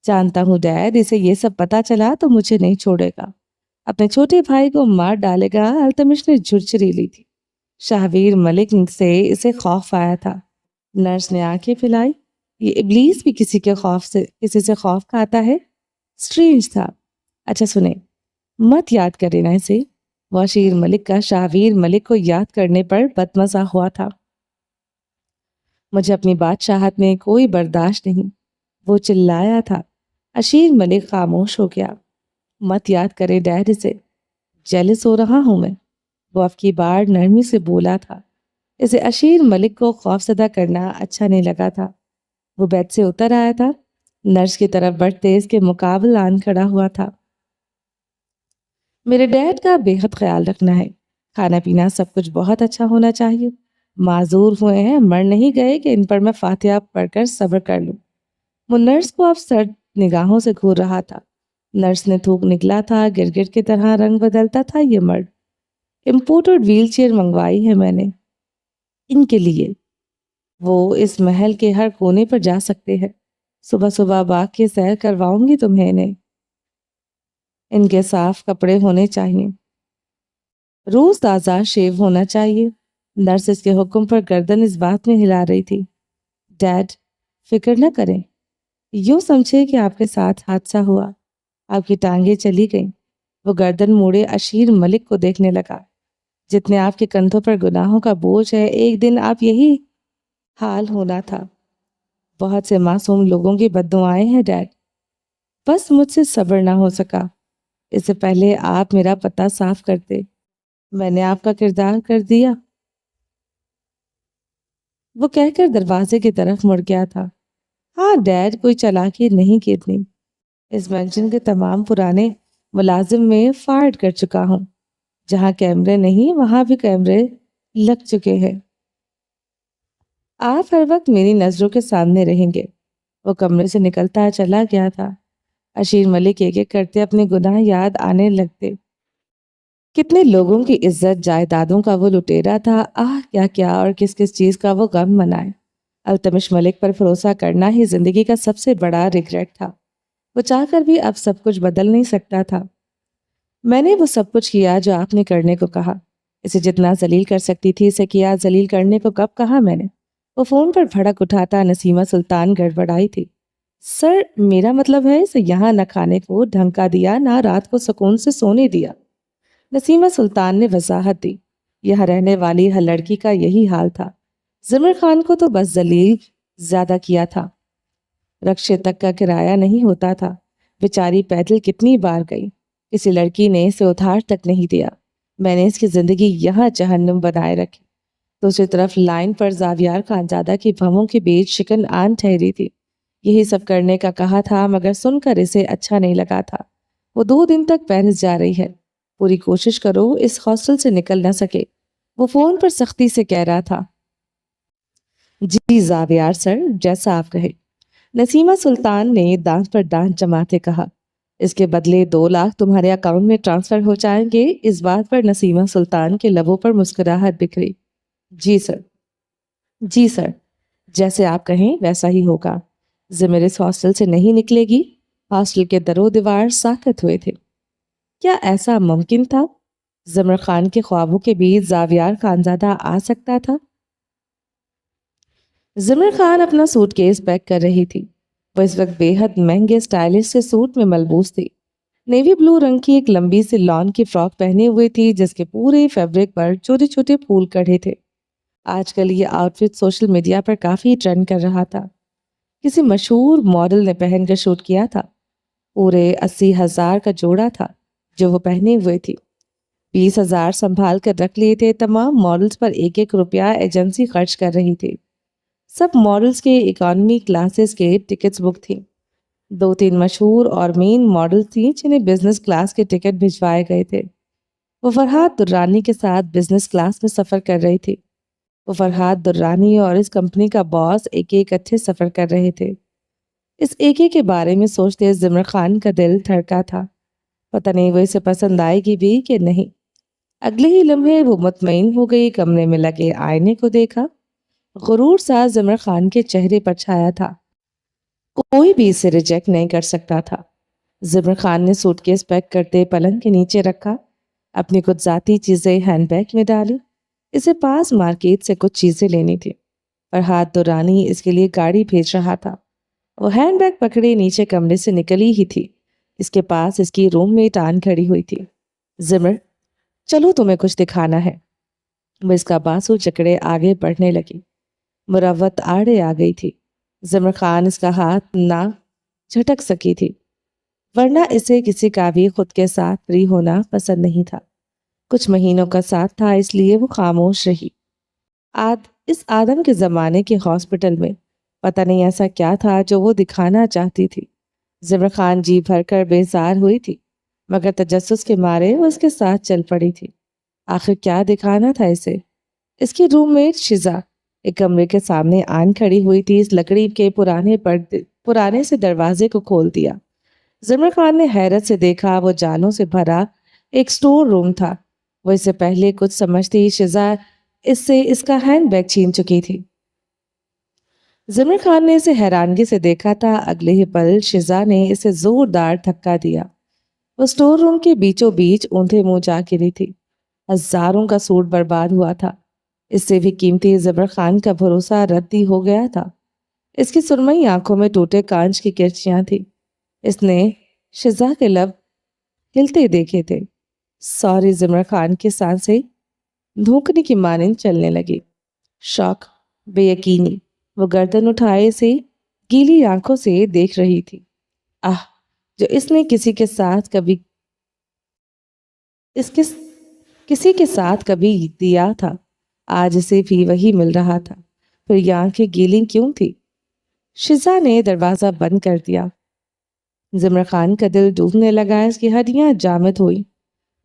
جانتا ہوں ڈیڈ، اسے یہ سب پتا چلا تو مجھے نہیں چھوڑے گا، اپنے چھوٹے بھائی کو مار ڈالے گا۔ التمش نے جھرجھری لی تھی۔ شاہویر ملک سے اسے خوف آیا تھا۔ نرس نے آنکھیں پھیلائی۔ یہ ابلیس بھی کسی سے خوف کھاتا ہے؟ سٹرینج تھا۔ اچھا سنیں، مت یاد کرے نا اسے۔ وہ اشیر ملک کا شاہویر ملک کو یاد کرنے پر بدمزہ ہوا تھا۔ مجھے اپنی بادشاہت میں کوئی برداشت نہیں، وہ چلایا تھا۔ اشیر ملک خاموش ہو گیا۔ مت یاد کرے ڈیڈ اسے، جیلس ہو رہا ہوں میں، وہ اب کی بار نرمی سے بولا تھا۔ اسے اشیر ملک کو خوفزدہ کرنا اچھا نہیں لگا تھا۔ وہ بیڈ سے اتر آیا تھا، نرس کی طرف بڑھتے اس کے مقابل آن کھڑا ہوا تھا۔ میرے ڈیڈ کا بے حد خیال رکھنا ہے، کھانا پینا سب کچھ بہت اچھا ہونا چاہیے۔ معذور ہوئے ہیں، مر نہیں گئے کہ ان پر میں فاتحہ پڑھ کر صبر کر لوں۔ وہ نرس کو اب سرد نگاہوں سے گھور رہا تھا۔ نرس نے تھوک نکلا تھا، گرگٹ کی طرح رنگ بدلتا تھا یہ مرد۔ امپورٹڈ ویل چیئر منگوائی ہے میں نے ان کے لیے، وہ اس محل کے ہر کونے پر جا سکتے ہیں۔ صبح صبح باغ کی سیر کرواؤں گی تمہیں انہیں۔ ان کے صاف کپڑے ہونے چاہیے، روز تازہ شیو ہونا چاہیے۔ نرس اس کے حکم پر گردن اس بات میں ہلا رہی تھی۔ ڈیڈ فکر نہ کریں، یوں سمجھے کہ آپ کے ساتھ حادثہ ہوا، آپ کی ٹانگیں چلی گئیں۔ وہ گردن موڑے اشیر ملک کو دیکھنے لگا۔ جتنے آپ کے کندھوں پر گناہوں کا بوجھ ہے، ایک دن آپ یہی حال ہونا تھا۔ بہت سے معصوم لوگوں کی بددعائیں ہیں ڈیڈ، بس مجھ سے صبر نہ ہو سکا۔ اس سے پہلے آپ میرا پتہ صاف کرتے، میں نے آپ کا کردار کر دیا۔ وہ کہہ کر دروازے کی طرف مڑ گیا تھا۔ ہاں ڈیڈ، کوئی چالاکی نہیں کی اتنی۔ اس مینشن کے تمام پرانے ملازم میں فائر کر چکا ہوں۔ جہاں کیمرے نہیں وہاں بھی کیمرے لگ چکے ہیں۔ آپ ہر وقت میری نظروں کے سامنے رہیں گے۔ وہ کمرے سے نکلتا چلا گیا تھا۔ اشیر ملک ایک ایک کرتے اپنے گناہ یاد آنے لگتے۔ کتنے لوگوں کی عزت جائیدادوں کا وہ لٹیرا تھا، کیا کیا اور کس کس چیز کا وہ غم منائے۔ التمش ملک پر بھروسہ کرنا ہی زندگی کا سب سے بڑا ریگریٹ تھا۔ وہ چاہ کر بھی اب سب کچھ بدل نہیں سکتا تھا۔ میں نے وہ سب کچھ کیا جو آپ نے کرنے کو کہا۔ اسے جتنا ذلیل کر سکتی تھی اسے کیا، ذلیل کرنے کو کب کہا میں نے؟ وہ فون پر بھڑک اٹھاتا نسیمہ سلطان گڑبڑائی تھی۔ سر، میرا مطلب ہے اسے یہاں نہ کھانے کو ڈھنگ کا دیا، نہ رات کو سکون سے سونے دیا۔ نسیمہ سلطان نے وضاحت دی۔ یہاں رہنے والی ہر لڑکی کا یہی حال تھا۔ زمر خان کو تو بس ذلیل زیادہ کیا تھا، رکشے تک کا کرایہ نہیں ہوتا تھا۔ بیچاری پیدل کتنی بار گئی، کسی لڑکی نے اسے ادھار تک نہیں دیا۔ میں نے اس کی زندگی یہاں جہنم بنائے رکھی۔ دوسری طرف لائن پر زاویار خانزادہ کی بھووں کے بیچ شکن آن ٹھہری تھی۔ یہی سب کرنے کا کہا تھا، مگر سن کر اسے اچھا نہیں لگا تھا۔ وہ 2 دن تک پیرس جا رہی ہے، پوری کوشش کرو اس ہاسٹل سے نکل نہ سکے۔ وہ فون پر سختی سے کہہ رہا تھا۔ جی زاویار سر، جیسا آپ کہے، نسیمہ سلطان نے دانت پر دانت جماتے کہا۔ اس کے بدلے 2 لاکھ تمہارے اکاؤنٹ میں ٹرانسفر ہو جائیں گے۔ اس بات پر نسیمہ سلطان کے لبوں پر مسکراہٹ بکھری۔ جی سر، جی سر، جیسے آپ کہیں ویسا ہی ہوگا۔ زمر اس ہاسٹل سے نہیں نکلے گی۔ ہاسٹل کے در و دیوار ساکت ہوئے تھے۔ کیا ایسا ممکن تھا؟ زمر خان کے خوابوں کے بیچ زاویار خانزادہ آ سکتا تھا؟ زمر خان اپنا سوٹ کیس پیک کر رہی تھی۔ وہ اس وقت بے حد مہنگے سٹائلش سے سوٹ میں ملبوس تھی۔ نیوی بلو رنگ کی ایک لمبی سی لان کی فراک پہنے ہوئے تھی جس کے پورے فیبرک پر چھوٹے چھوٹے پھول کڑھے تھے۔ آج کل یہ آؤٹ فٹ سوشل میڈیا پر کافی ٹرینڈ کر رہا تھا۔ کسی مشہور ماڈل نے پہن کر شوٹ کیا تھا۔ پورے 80,000 کا جوڑا تھا جو وہ پہنے ہوئے تھی۔ 20,000 سنبھال کر رکھ لیے تھے۔ تمام ماڈلز پر 1-1 روپیہ ایجنسی خرچ کر رہی تھی۔ سب ماڈلز کے اکانومی کلاسز کے ٹکٹس بک تھیں۔ 2-3 مشہور اور مین ماڈل تھیں جنہیں بزنس کلاس کے ٹکٹ بھجوائے گئے تھے۔ وہ فرحات درانی کے ساتھ بزنس کلاس میں سفر کر رہی تھی۔ وہ فرحات درانی اور اس کمپنی کا باس ایک اکٹھے سفر کر رہے تھے۔ اس کے بارے میں سوچتے زمر خان کا دل دھڑکا تھا۔ پتہ نہیں وہ اسے پسند آئے گی بھی کہ نہیں۔ اگلے ہی لمحے وہ مطمئن ہو گئی۔ کمرے میں لگے آئینے کو دیکھا۔ غرور سا زمر خان کے چہرے پر چھایا تھا۔ کوئی بھی اسے ریجیکٹ نہیں کر سکتا تھا۔ زمر خان نے سوٹ کیس پیک کرتے پلنگ کے نیچے رکھا۔ اپنی کچھ ذاتی چیزیں ہینڈ بیگ میں ڈالی۔ اسے پاس مارکیٹ سے کچھ چیزیں لینی تھی۔ فرحات دورانی اس کے لیے گاڑی بھیج رہا تھا۔ وہ ہینڈ بیگ پکڑے نیچے کمرے سے نکلی ہی تھی۔ اس کے پاس اس کی روم میٹ آن کھڑی ہوئی تھی۔ زمر، چلو تمہیں کچھ دکھانا ہے۔ وہ اس کا باسو جکڑے آگے بڑھنے لگی۔ مروت آڑے آ گئی تھی۔ زمر خان اس کا ہاتھ نہ جھٹک سکی تھی، ورنہ اسے کسی کا بھی خود کے ساتھ فری ہونا پسند نہیں تھا۔ کچھ مہینوں کا ساتھ تھا اس لیے وہ خاموش رہی۔ اس آدم کے زمانے کے ہاسپٹل میں پتہ نہیں ایسا کیا تھا جو وہ دکھانا چاہتی تھی۔ زمر خان جی بھر کر بیزار ہوئی تھی، مگر تجسس کے مارے وہ اس کے ساتھ چل پڑی تھی۔ آخر کیا دکھانا تھا اسے؟ اس کی روم میٹ شزا ایک کمرے کے سامنے آن کھڑی ہوئی تھی۔ اس لکڑی کے پرانے سے دروازے کو کھول دیا۔ زمر خان نے حیرت سے دیکھا۔ وہ جالوں سے بھرا ایک سٹور روم تھا۔ وہ اس سے پہلے کچھ سمجھتی شزا اس سے اس کا ہینڈ بیگ چھین چکی تھی۔ زمر خان نے اسے حیرانگی سے دیکھا تھا۔ اگلے ہی پل شزا نے اسے زوردار دھکا دیا۔ وہ سٹور روم کے بیچوں بیچ اوندھے منہ جا گری تھی۔ ہزاروں کا سوٹ برباد ہوا تھا۔ اس سے بھی قیمتی زمر خان کا بھروسہ ردی ہو گیا تھا۔ اس کی سرمئی آنکھوں میں ٹوٹے کانچ کی کرچیاں تھیں۔ اس نے شزا کے لب ہلتے دیکھے تھے۔ سوری زمر خان کی سانسیں دھوکنے کی مانند چلنے لگی۔ شوق، بے یقینی، وہ گردن اٹھائے سے گیلی آنکھوں سے دیکھ رہی تھی۔ جو اس نے کسی کے ساتھ کبھی دیا تھا، آج اسے بھی وہی مل رہا تھا۔ پھر یہ آنکھیں گیلی کیوں تھی؟ شزا نے دروازہ بند کر دیا۔ زمر خان کا دل ڈوبنے لگا۔ اس کی ہڈیاں جامد ہوئی۔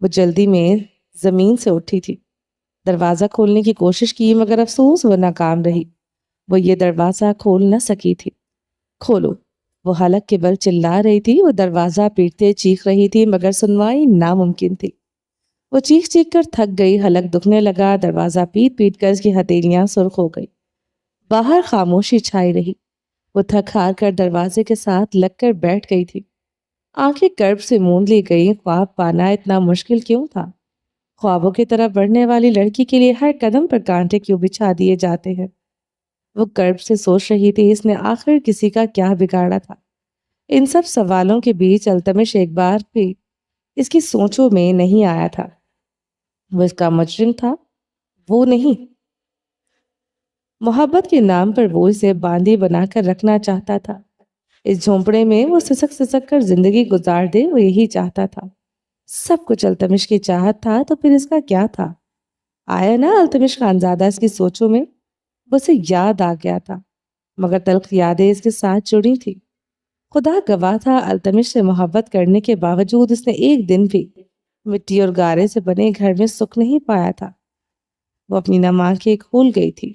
وہ جلدی میں زمین سے اٹھی تھی۔ دروازہ کھولنے کی کوشش کی مگر افسوس وہ ناکام رہی۔ وہ یہ دروازہ کھول نہ سکی تھی۔ کھولو، وہ حلق کے بل چلا رہی تھی۔ وہ دروازہ پیٹتے چیخ رہی تھی مگر سنوائی ناممکن تھی۔ وہ چیخ چیخ کر تھک گئی۔ حلق دکھنے لگا۔ دروازہ پیٹ پیٹ کر اس کی ہتھیلیاں سرخ ہو گئی۔ باہر خاموشی چھائی رہی۔ وہ تھک ہار کر دروازے کے ساتھ لگ کر بیٹھ گئی تھی۔ آنکھیں کرب سے موند لی گئی۔ خواب پانا اتنا مشکل کیوں تھا؟ خوابوں کی طرف بڑھنے والی لڑکی کے لیے ہر قدم پر کانٹے کیوں بچھا دیے جاتے ہیں؟ وہ کرب سے سوچ رہی تھی، اس نے آخر کسی کا کیا بگاڑا تھا؟ ان سب سوالوں کے بیچ التمش ایک بار بھی اس کی سوچوں میں نہیں آیا تھا۔ وہ اس کا مجرم تھا، وہ نہیں۔ محبت کے نام پر وہ اسے باندھی بنا کر رکھنا چاہتا تھا۔ اس جھونپڑے میں وہ سسک سسک کر زندگی گزار دے، وہ یہی چاہتا تھا۔ سب کچھ التمش کی چاہت تھا تو پھر اس کا کیا تھا؟ آیا نا التمش خانزادہ اس کی سوچوں میں؟ وہ اسے یاد آ گیا تھا مگر تلخ یادیں اس کے ساتھ جڑی تھی۔ خدا گواہ تھا، التمش سے محبت کرنے کے باوجود اس نے ایک دن بھی مٹی اور گارے سے بنے گھر میں سکھ نہیں پایا تھا۔ وہ اپنی نم آنکھیں کھول گئی تھی۔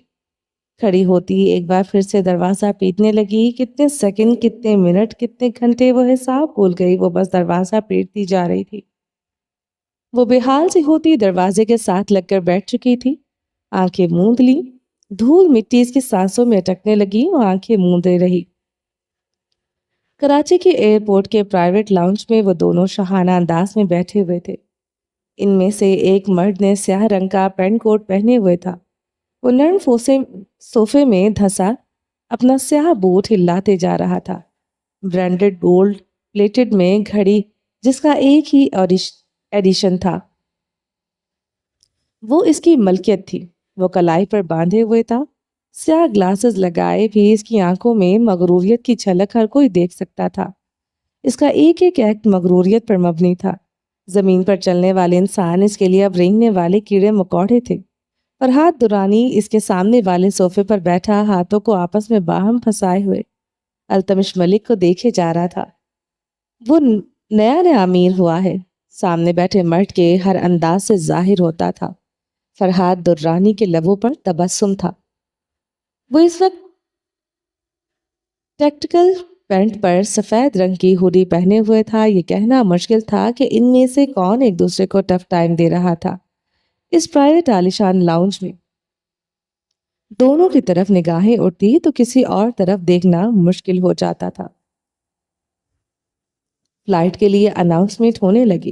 کھڑی ہوتی ایک بار پھر سے دروازہ پیٹنے لگی۔ کتنے سیکنڈ، کتنے منٹ، کتنے گھنٹے وہ حساب بھول گئی، وہ بس دروازہ پیٹتی جا رہی تھی۔ وہ بے حال سی ہوتی دروازے کے ساتھ لگ کر بیٹھ چکی تھی، آنکھیں موند لی۔ دھول مٹی اس کی سانسوں میں اٹکنے لگی، وہ آنکھیں موندے رہی۔ کراچی کے ایئرپورٹ کے پرائیویٹ لاؤنج میں وہ دونوں شاہانہ انداز میں بیٹھے ہوئے تھے۔ ان میں سے ایک مرد نے سیاہ رنگ کا پینٹ کوٹ پہنے ہوئے تھا۔ وہ نرم صوفے میں دھسا اپنا سیاہ بوٹ ہلاتے جا رہا تھا۔ برانڈڈ گولڈ پلیٹڈ میں گھڑی جس کا ایک ہی ایڈیشن تھا، وہ اس کی ملکیت تھی۔ وہ کلائی پر باندھے ہوئے تھا۔ سیاہ گلاسز لگائے بھی اس کی آنکھوں میں مغروریت کی جھلک ہر کوئی دیکھ سکتا تھا۔ اس کا ایک ایک ایکٹ مغروریت پر مبنی تھا۔ زمین پر چلنے والے انسان اس کے لیے اب رینگنے والے کیڑے مکوڑے تھے۔ فرحات درانی اس کے سامنے والے صوفے پر بیٹھا، ہاتھوں کو آپس میں باہم پھنسائے ہوئے التمش ملک کو دیکھے جا رہا تھا۔ وہ نیا نیا امیر ہوا ہے، سامنے بیٹھے مرد کے ہر انداز سے ظاہر ہوتا تھا۔ فرحات درانی کے لبوں پر تبسم تھا۔ وہ اس وقت ٹیکٹیکل پینٹ پر سفید رنگ کی ہوڈی پہنے ہوئے تھا۔ یہ کہنا مشکل تھا کہ ان میں سے کون ایک دوسرے کو ٹف ٹائم دے رہا تھا۔ اس پرائیویٹ عالیشان لاؤنج میں دونوں کی طرف نگاہیں اٹھتی تو کسی اور طرف دیکھنا مشکل ہو جاتا تھا۔ فلائٹ کے لیے اناؤنسمنٹ ہونے لگی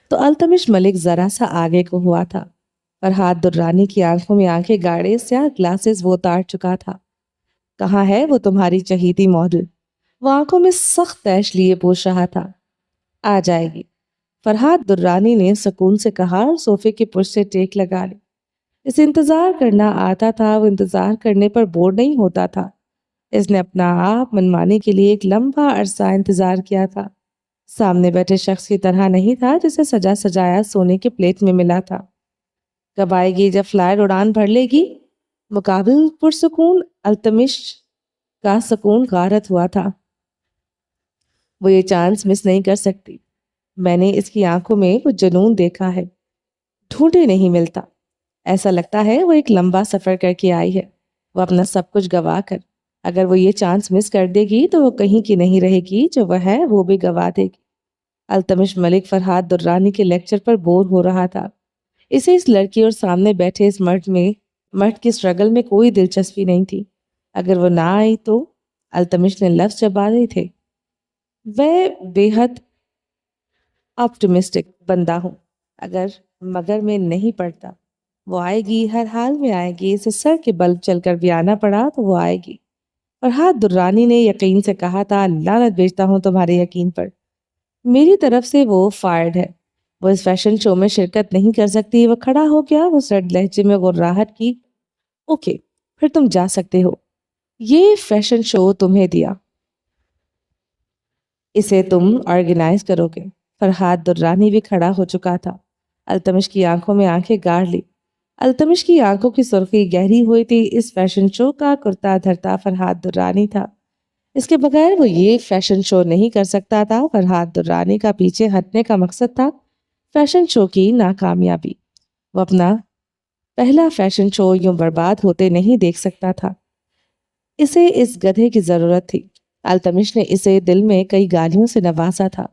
تو التمش ملک ذرا سا آگے کو ہوا تھا۔ فرحات درانی کی آنکھوں میں آنکھیں گاڑے سیاہ گلاسز وہ اتار چکا تھا۔ کہاں ہے وہ تمہاری چہیتی ماڈل؟ وہ آنکھوں میں سخت تیش لیے پوچھ رہا تھا۔ آ جائے گی، فرحات درانی نے سکون سے کہا اور صوفے کی پشت سے ٹیک لگا لی۔ اسے انتظار کرنا آتا تھا، وہ انتظار کرنے پر بور نہیں ہوتا تھا۔ اس نے اپنا آپ منوانے کے لیے ایک لمبا عرصہ انتظار کیا تھا۔ سامنے بیٹھے شخص کی طرح نہیں تھا جسے سجا سجایا سونے کے پلیٹ میں ملا تھا۔ کب آئے گی؟ جب فلائٹ اڑان بھر لے گی۔ مقابل پرسکون التمش کا سکون غارت ہوا تھا۔ وہ یہ چانس مس نہیں کر سکتی۔ میں نے اس کی آنکھوں میں کچھ جنون دیکھا ہے، ڈھونڈے نہیں ملتا۔ ایسا لگتا ہے وہ ایک لمبا سفر کر کے آئی ہے، وہ اپنا سب کچھ گوا کر۔ اگر وہ یہ چانس مس کر دے گی تو وہ کہیں کی نہیں رہے گی، جو وہ ہے وہ بھی گوا دے گی۔ التمش ملک فرحات درانی کے لیکچر پر بور ہو رہا تھا۔ اسے اس لڑکی اور سامنے بیٹھے اس مرد کی سٹرگل میں کوئی دلچسپی نہیں تھی۔ اگر وہ نہ آئی تو التمش نے لفظ چبا دیے تھے۔ میں بے حد آپٹمسٹک بندہ ہوں، مگر میں نہیں پڑتا۔ وہ آئے گی، ہر حال میں آئے گی۔ اسے سر کے بل چل کر بھی آنا پڑا تو وہ آئے گی۔ فرحات درانی نے یقین سے کہا تھا، لعنت بھیجتا ہوں تمہارے یقین پر۔ میری طرف سے وہ فائرڈ ہے۔ وہ اس فیشن شو میں شرکت نہیں کر سکتی۔ وہ کھڑا ہو گیا، وہ سرد لہجے میں غراہٹ کی۔ اوکے، پھر تم جا سکتے ہو۔ یہ فیشن شو تمہیں دیا، اسے تم آرگنائز کرو گے۔ فرحات درانی بھی کھڑا ہو چکا تھا۔ التمش کی آنکھوں میں آنکھیں گاڑ لی۔ التمش کی آنکھوں کی سرخی گہری ہوئی تھی۔ اس فیشن شو کا کرتا دھرتا فرحات درانی تھا۔ اس کے بغیر وہ یہ فیشن شو نہیں کر سکتا تھا۔ فرحات درانی کا پیچھے ہٹنے کا مقصد تھا فیشن شو کی ناکامیابی۔ وہ اپنا پہلا فیشن شو یوں برباد ہوتے نہیں دیکھ سکتا تھا۔ اسے اس گدھے کی ضرورت تھی۔ التمش نے اسے دل میں کئی گالیوں سے نوازا تھا۔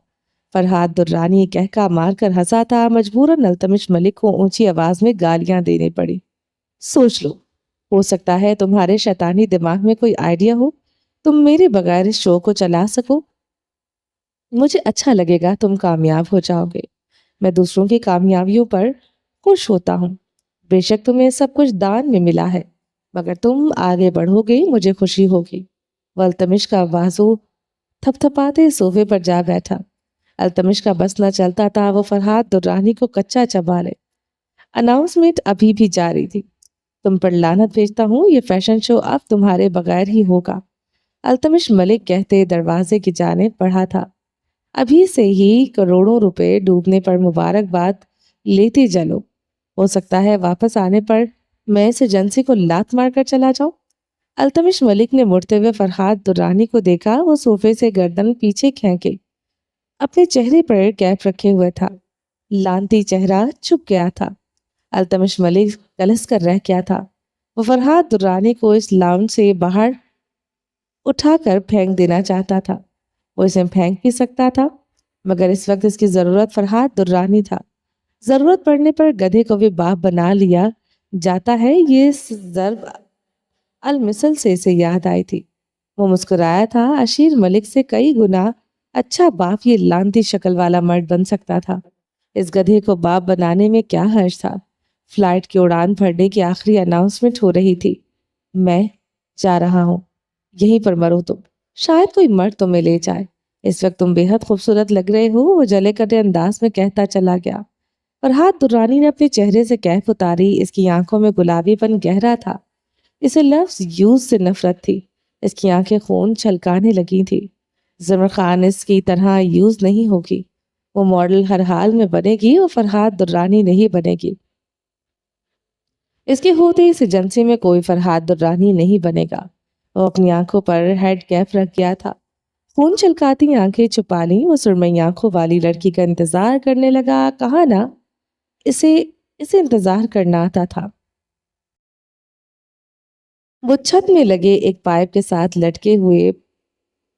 فرحات درانی کہکا مار کر ہنسا تھا۔ مجبوراً التمش ملک کو اونچی آواز میں گالیاں دینے پڑی۔ سوچ لو، ہو سکتا ہے تمہارے شیطانی دماغ میں کوئی آئیڈیا ہو، تم میرے بغیر اس شو کو چلا سکو۔ مجھے اچھا لگے گا تم کامیاب ہو جاؤ گے۔ میں دوسروں کی کامیابیوں پر خوش ہوتا ہوں۔ بے شک تمہیں سب کچھ دان میں ملا ہے، مگر تم آگے بڑھو گے، مجھے خوشی ہوگی۔ وہ التمش کا بازو تھپ تھپاتے صوفے پر جا بیٹھا۔ التمش کا بس نہ چلتا تھا وہ فرحات درانی کو کچا چبا لے۔ اناؤنسمنٹ ابھی بھی جاری تھی۔ تم پر لعنت بھیجتا ہوں، یہ فیشن شو اب تمہارے بغیر ہی ہوگا۔ التمش ملک کہتے دروازے کی جانب بڑھا تھا۔ ابھی سے ہی کروڑوں روپے ڈوبنے پر مبارکباد لیتے چلو، ہو سکتا ہے واپس آنے پر میں اس ایجنسی کو لات مار کر چلا جاؤں۔ التمش ملک نے مڑتے ہوئے فرحات درانی کو دیکھا۔ وہ صوفے سے گردن پیچھے کھینچے اپنے چہرے پر کیپ رکھے ہوئے تھا۔ لانتی چہرہ چھپ گیا تھا۔ التمش ملک کلس کر رہ گیا تھا۔ وہ فرحات درانی کو اس لاؤنج سے باہر اٹھا کر پھینک دینا چاہتا تھا۔ وہ اسے پھینک بھی سکتا تھا، مگر اس وقت اس کی ضرورت فرحات درانی تھا۔ ضرورت پڑنے پر گدھے کو بھی باپ بنا لیا جاتا ہے، یہ ضرب المثل سے اسے یاد آئی تھی۔ وہ مسکرایا تھا، اشیر ملک سے کئی گنا اچھا باپ یہ لانتی شکل والا مرد بن سکتا تھا۔ اس گدھے کو باپ بنانے میں کیا حرج تھا؟ فلائٹ کی اڑان بھرنے کی آخری اناؤنسمنٹ ہو رہی تھی۔ میں جا رہا ہوں، یہیں پر مرو تم، شاید کوئی مرد تمہیں لے جائے۔ اس وقت تم بے حد خوبصورت لگ رہے ہو، وہ جلے کٹے انداز میں کہتا چلا گیا۔ فرحات درانی نے اپنے چہرے سے کیف اتاری، اس کی آنکھوں میں گلابی پن گہرا تھا۔ اسے لفظ یوز سے نفرت تھی، اس کی آنکھیں خون چھلکانے لگی تھی۔ زمر خان اس کی طرح یوز نہیں ہوگی، وہ ماڈل ہر حال میں بنے گی، وہ فرحات درانی نہیں بنے گی۔ اس کے ہوتے اس ایجنسی میں کوئی فرحات درانی نہیں بنے گا۔ وہ اپنی آنکھوں پر ہیڈ کیپ رکھ گیا تھا، خون چھلکاتی آنکھیں چھپا لیں، وہ سرمئی آنکھوں والی لڑکی کا انتظار کرنے لگا۔ کہا نا اسے انتظار کرنا آتا تھا۔ وہ چھت میں لگے ایک پائپ کے ساتھ لٹکے ہوئے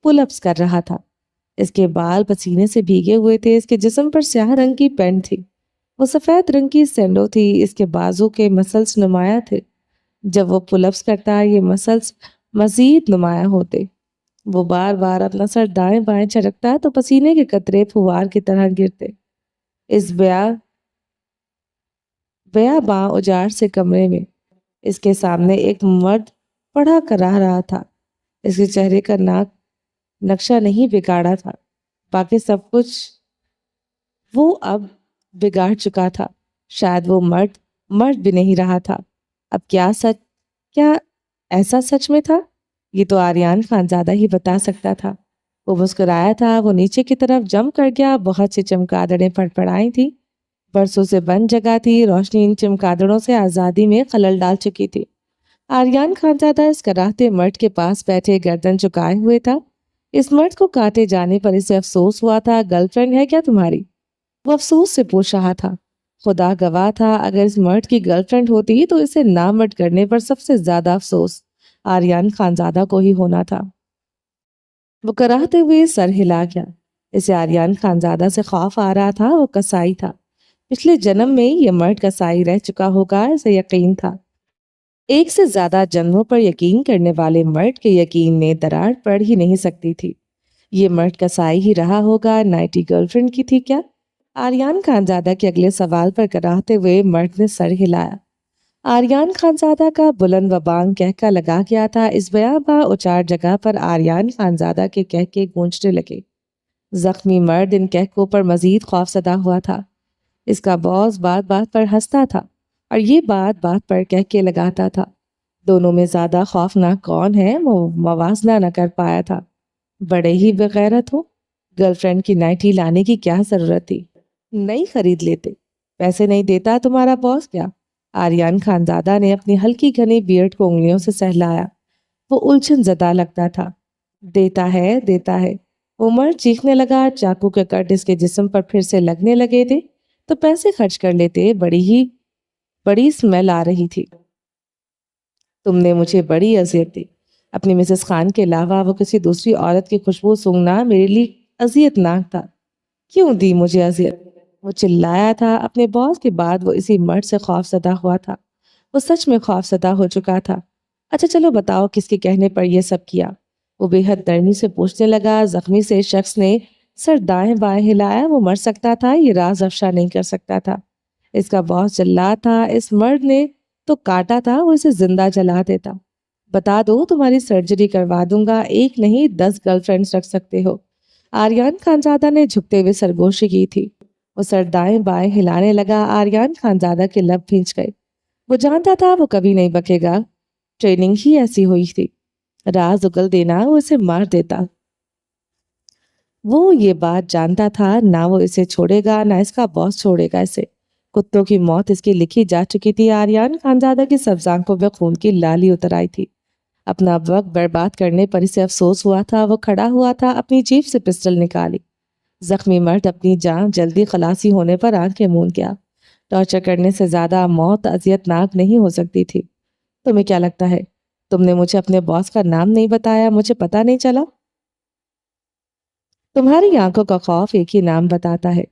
پل اپس کر رہا تھا۔ اس کے بال پسینے سے بھیگے ہوئے تھے، اس کے جسم پر سیاہ رنگ کی پینٹ تھی، وہ سفید رنگ کی سینڈو تھی، اس کے بازو کے مسلز نمایاں تھے۔ جب وہ پل اپس کرتا یہ مسلز مزید نمایاں ہوتے۔ وہ بار بار اپنا سر دائیں بائیں جھٹکتا تو پسینے کے قطرے پھوار کی طرح گرتے۔ اس بیاباں اجاڑ سے کمرے میں اس کے سامنے ایک مرد پڑھا کرا رہا تھا۔ اس کے چہرے کا نقشہ نہیں بگاڑا تھا، باقی سب کچھ وہ اب بگاڑ چکا تھا۔ شاید وہ مرد بھی نہیں رہا تھا۔ اب کیا ایسا سچ میں تھا؟ یہ تو آریان خانزادہ ہی بتا سکتا تھا۔ وہ مسکرایا تھا، وہ نیچے کی طرف جم کر گیا۔ بہت سی چمگادڑیں پڑپڑائی تھیں، برسوں سے بند جگہ تھی، روشنی ان چمگادڑوں سے آزادی میں خلل ڈال چکی تھی۔ آریان خانزادہ اس کراہتے مرد کے پاس بیٹھے گردن چکائے ہوئے تھا۔ اس مرد کو کاٹے جانے پر اسے افسوس ہوا تھا۔ گرل فرینڈ ہے کیا تمہاری؟ وہ افسوس سے پوچھ رہا تھا۔ خدا گواہ تھا، اگر اس مرد کی گرل فرینڈ ہوتی تو اسے نامرد کرنے پر سب سے زیادہ افسوس آریان خانزادہ کو ہی ہونا تھا۔ وہ کراہتے ہوئے سر ہلا گیا۔ اسے آریان خانزادہ سے خوف آ رہا تھا، وہ کسائی تھا۔ پچھلے جنم میں یہ مرد کسائی رہ چکا ہوگا، اسے یقین تھا۔ ایک سے زیادہ جنموں پر یقین کرنے والے مرد کے یقین میں دراڑ پڑ ہی نہیں سکتی تھی۔ یہ مرد کسائی ہی رہا ہوگا، نائٹی گرل فرینڈ کی تھی کیا؟ آریان خانزادہ کے اگلے سوال پر کراہتے ہوئے مرد نے سر ہلایا۔ آریان خانزادہ کا بلند و بانگ کہکا لگا گیا تھا۔ اس بیاباں اچاڑ جگہ پر آریان خانزادہ کے کہکے گونجنے لگے۔ زخمی مرد ان کہکوں پر مزید خوف زدہ ہوا تھا۔ اس کا باس بات بات پر ہنستا تھا اور یہ بات بات پر کہکے لگاتا تھا۔ دونوں میں زیادہ خوفناک کون ہے وہ موازنہ نہ کر پایا تھا۔ بڑے ہی بغیرت ہو، گرل فرینڈ کی نائٹی لانے کی کیا ضرورت تھی؟ نہیں خرید لیتے۔ پیسے نہیں دیتا تمہارا باس کیا؟ آریان خانزادہ نے اپنی ہلکی گھنی بیئرڈ کو انگلیوں سے سہلایا۔ وہ الجھن زدہ لگتا تھا۔ دیتا ہے۔ وہ مرد چیخنے لگا۔ چاقو کے کٹ اس کے جسم پر پھر سے لگنے لگے تھے تو پیسے خرچ کر لیتے، بڑی اسمیل آ رہی تھی۔ تم نے مجھے بڑی اذیت دی۔ اپنی مسز خان کے علاوہ وہ کسی دوسری عورت کی خوشبو سونگھنا میرے لیے اذیت ناک تھا۔ کیوں دی مجھے اذیت؟ وہ چلایا تھا۔ اپنے باس کے بعد وہ اسی مرد سے خوف زدہ ہوا تھا۔ وہ سچ میں خوف زدہ ہو چکا تھا۔ اچھا چلو بتاؤ کس کے کہنے پر یہ سب کیا؟ وہ بے حد نرمی سے پوچھنے لگا۔ زخمی سے شخص نے سر دائیں بائیں ہلایا۔ وہ مر سکتا تھا، یہ راز افشا نہیں کر سکتا تھا۔ اس کا باس جلاد تھا، اس مرد نے تو کاٹا تھا، وہ اسے زندہ جلا دیتا۔ بتا دو تمہاری سرجری کروا دوں گا، 1 نہیں 10 گرل فرینڈز رکھ سکتے ہو۔ آریان خانزادہ نے جھکتے ہوئے سرگوشی کی تھی۔ وہ سر دائیں بائیں ہلانے لگا۔ آریان خانزادہ کے لب بھینچ گئے۔ وہ جانتا تھا وہ کبھی نہیں بکے گا، ٹریننگ ہی ایسی ہوئی تھی۔ راز اگل دینا وہ اسے مار دیتا۔ وہ یہ بات جانتا تھا، نہ وہ اسے چھوڑے گا نہ اس کا باس چھوڑے گا اسے۔ کتوں کی موت اس کی لکھی جا چکی تھی۔ آریان خانزادہ کی سبز آنکھوں میں خون کی لالی اتر آئی تھی۔ اپنا وقت برباد کرنے پر اسے افسوس ہوا تھا۔ وہ کھڑا ہوا تھا، اپنی جیب سے پسٹل نکالی۔ زخمی مرد اپنی جان جلدی خلاصی ہونے پر آنکھیں موند گیا۔ ٹارچر کرنے سے زیادہ موت اذیت ناک نہیں ہو سکتی تھی۔ تمہیں کیا لگتا ہے تم نے مجھے اپنے باس کا نام نہیں بتایا، مجھے پتا نہیں چلا؟ تمہاری آنکھوں کا خوف ایک ہی نام بتاتا ہے،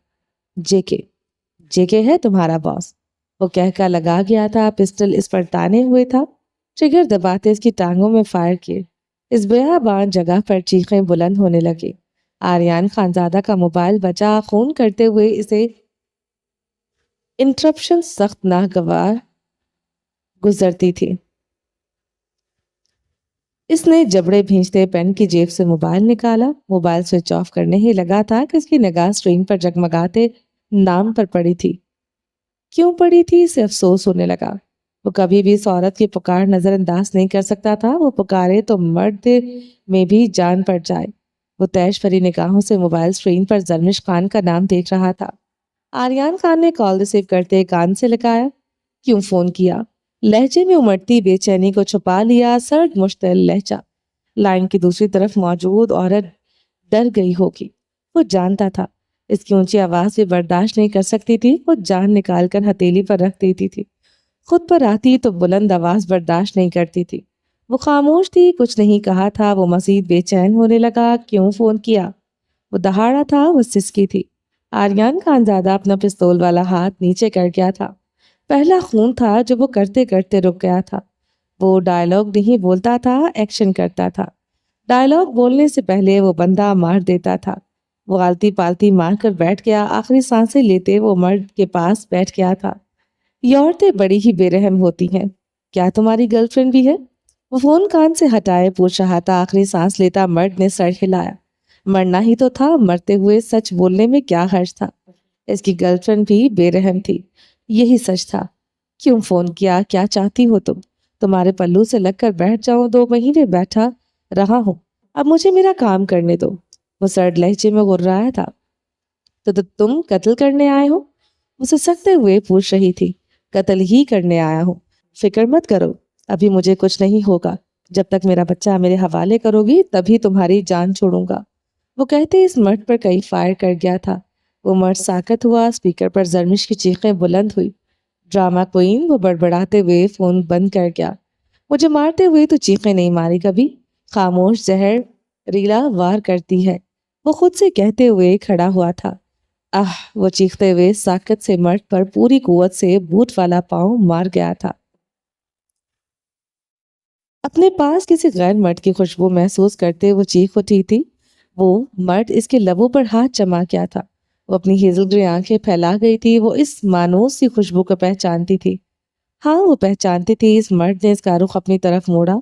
جے کے۔ جے کے ہے تمہارا باس، وہ کہہ کر لگا گیا تھا، پسٹل اس پر تانے ہوئے تھا، ٹریگر دباتے اس کی ٹانگوں میں فائر کیے۔ اس بیابان جگہ پر چیخیں بلند ہونے لگی۔ آریان خانزادہ کا موبائل بجا، خون کرتے ہوئے اسے انٹرپشن سخت ناگوار گزرتی تھی۔ اس نے جبڑے بھینچتے پین کی جیب سے موبائل نکالا۔ موبائل سوئچ آف کرنے ہی لگا تھا کہ اس کی نگاہ اسکرین پر جگمگاتے نام پر پڑی تھی۔ کیوں پڑی تھی اسے افسوس ہونے لگا۔ وہ کبھی بھی اس عورت کی پکار نظر انداز نہیں کر سکتا تھا، وہ پکارے تو مرد میں بھی جان پڑ جائے۔ وہ تیش بھری نگاہوں سے موبائل اسکرین پر زرمش خان کا نام دیکھ رہا تھا۔ آریان خان نے کال ریسیو کرتے کان سے لگایا۔ کیوں فون کیا؟ لہجے میں امڑتی بے چینی کو چھپا لیا، سرد مشتعل لہجہ۔ لائن کی دوسری طرف موجود عورت ڈر گئی ہوگی۔ وہ جانتا تھا اس کی اونچی آواز بھی برداشت نہیں کر سکتی تھی۔ وہ جان نکال کر ہتھیلی پر رکھ دیتی تھی، خود پر آتی تو بلند آواز برداشت نہیں کرتی تھی۔ وہ خاموش تھی، کچھ نہیں کہا تھا۔ وہ مزید بے چین ہونے لگا۔ کیوں فون کیا؟ وہ دہاڑا تھا، وہ سسکی تھی۔ آریان خانزادہ اپنا پستول والا ہاتھ نیچے کر گیا تھا۔ پہلا خون تھا جو وہ کرتے کرتے رک گیا تھا۔ وہ ڈائیلاگ نہیں بولتا تھا، ایکشن کرتا تھا۔ ڈائیلاگ بولنے سے پہلے وہ بندہ مار دیتا تھا۔ وہ آلتی پالتی مار کر بیٹھ گیا، آخری سانسیں لیتے وہ مرد کے پاس بیٹھ گیا تھا۔ یہ عورتیں بڑی ہی بے رحم ہوتی ہیں۔ کیا تمہاری گرل فرینڈ بھی ہے؟ وہ فون کان سے ہٹائے پوچھ رہا تھا۔ آخری سانس لیتا مرد نے سر ہلایا۔ مرنا ہی تو تھا، مرتے ہوئے سچ بولنے میں کیا حرج تھا؟ اس کی گرل فرینڈ بھی بے رحم تھی، یہی سچ تھا۔ کیوں فون کیا؟ کیا چاہتی ہو تم؟ تمہارے پلو سے لگ کر بیٹھ جاؤں؟ 2 مہینے بیٹھا رہا ہوں، اب مجھے میرا کام کرنے دو۔ وہ سرد لہجے میں غرایا تھا۔ تو تم قتل کرنے آئے ہو؟ اسے سکتے ہوئے پوچھ رہی تھی۔ قتل ہی کرنے آیا ہوں، فکر مت کرو، ابھی مجھے کچھ نہیں ہوگا۔ جب تک میرا بچہ میرے حوالے کرو گی تبھی تمہاری جان چھوڑوں گا۔ وہ کہتے اس مرد پر کئی فائر کر گیا تھا۔ وہ مرد ساکت ہوا، اسپیکر پر زرمش کی چیخیں بلند ہوئی۔ ڈرامہ کوئین، وہ بڑبڑاتے ہوئے فون بند کر گیا۔ مجھے مارتے ہوئے تو چیخیں نہیں ماری کبھی، خاموش زہر ریلا وار کرتی ہے، وہ خود سے کہتے ہوئے کھڑا ہوا تھا۔ وہ چیختے ہوئے ساکت سے مرد پر پوری قوت سے بوٹ والا پاؤں مار گیا تھا۔ اپنے پاس کسی غیر مرد کی خوشبو محسوس کرتے وہ چیخ اٹھی تھی۔ وہ مرد اس کے لبوں پر ہاتھ جما کیا تھا۔ وہ اپنی ہیزل گرے آنکھیں پھیلا گئی تھی، وہ اس مانوس سی خوشبو کو پہچانتی تھی۔ ہاں وہ پہچانتی تھی۔ اس مرد نے اس کا رخ اپنی طرف موڑا۔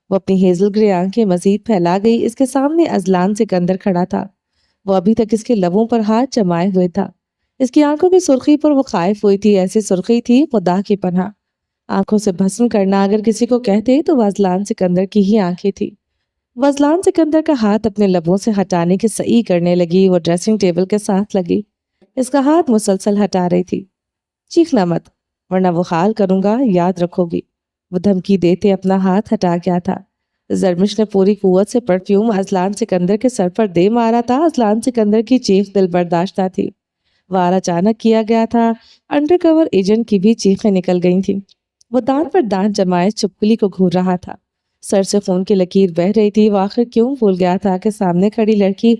وہ اپنی ہیزل گرے آنکھیں مزید پھیلا گئی۔ اس کے سامنے ازلان سکندر کھڑا تھا۔ وہ ابھی تک اس کے لبوں پر ہاتھ جمائے ہوئے تھا۔ اس کی آنکھوں کی سرخی پر وہ خائف ہوئی تھی، ایسی سرخی تھی خدا کی پناہ۔ آنکھوں سے بھسم کرنا اگر کسی کو کہتے تو وہ ازلان سکندر کی ہی آنکھیں تھی۔ وہ ازلان سکندر کا ہاتھ اپنے لبوں سے ہٹانے کی سعی کرنے لگی۔ وہ ڈریسنگ ٹیبل کے ساتھ لگی، اس کا ہاتھ مسلسل ہٹا رہی تھی۔ چیخنا مت ورنہ وہ حال کروں گا، یاد رکھو گی۔ وہ دھمکی دیتے اپنا ہاتھ ہٹا گیا تھا۔ زرمش نے پوری قوت سے پرفیوم ازلان سکندر کے سر پر دے مارا تھا۔ ازلان سکندر کی چیخ دل برداشتہ تھی۔ وار اچانک کیا گیا تھا، انڈر کور ایجنٹ کی بھی چیخیں نکل گئی تھیں۔ وہ دانت پر دانت جمائے چپکلی کو گھور رہا تھا۔ سر سے خون کی لکیر بہہ رہی تھی۔ وہ آخر کیوں بھول گیا تھا کہ سامنے کھڑی لڑکی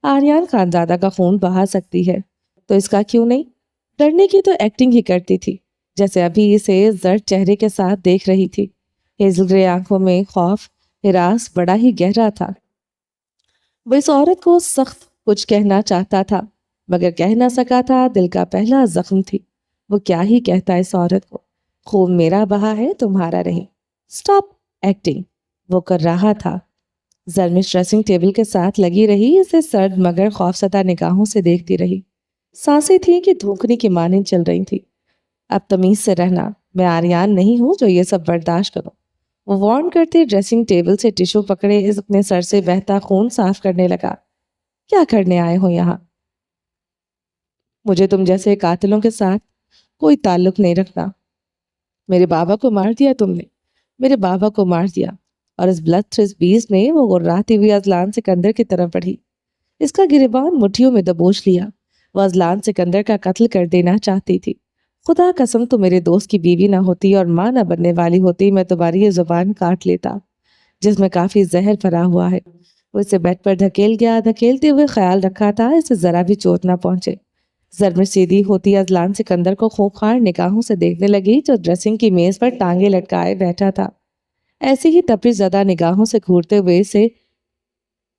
آریان خانزادہ کا خون بہا سکتی ہے، تو اس کا کیوں نہیں؟ ڈرنے کی تو ایکٹنگ ہی کرتی تھی، جیسے ابھی اسے زرد چہرے کے ساتھ دیکھ رہی تھی۔ ہیزل گرے آنکھوں میں خوف ہراس بڑا ہی گہرا تھا۔ وہ اس عورت کو سخت کچھ کہنا چاہتا تھا مگر کہہ نہ سکا تھا۔ دل کا پہلا زخم تھی۔ وہ کیا ہی کہتا اس عورت کو؟ خون میرا بہا ہے، تمہارا نہیں۔ سٹاپ ایکٹنگ، وہ کر رہا تھا۔ زرمش ڈریسنگ ٹیبل کے ساتھ لگی رہی، اسے سرد مگر خوفزدہ نگاہوں سے دیکھتی رہی۔ سانسیں تھیں کہ دھوکنے کی مانند چل رہی تھی۔ اب تمیز سے رہنا، میں آریان نہیں ہوں جو یہ سب برداشت کروں۔ وہ وارن کرتے ڈریسنگ ٹیبل سے ٹشو پکڑے اس اپنے سر سے بہتا خون صاف کرنے لگا۔ کیا کرنے آئے ہو یہاں؟ مجھے تم جیسے قاتلوں کے ساتھ کوئی تعلق نہیں رکھنا۔ میرے بابا کو مار دیا تم نے، میرے بابا کو مار دیا۔ اور اس بلڈ تھرس بیس میں وہ غراتی ہوئی ازلان سکندر کی طرف بڑھی۔ اس کا گریبان مٹھیوں میں دبوچ لیا۔ وہ ازلان سکندر کا قتل کر دینا چاہتی تھی۔ خدا قسم تو میرے دوست کی بیوی نہ ہوتی اور ماں نہ بننے والی ہوتی، میں تمہاری یہ زبان کاٹ لیتا جس میں کافی زہر بھرا ہوا ہے۔ وہ اسے بیڈ پر دھکیل گیا، دھکیلتے ہوئے خیال رکھا تھا اسے ذرا بھی چوٹ نہ پہنچے۔ زرمر سیدھی ہوتی ازلان سکندر کو خونخوار نگاہوں سے دیکھنے لگی جو ڈریسنگ کی میز پر ٹانگیں لٹکائے بیٹھا تھا، ایسے ہی تپش زدہ نگاہوں سے گھورتے ہوئے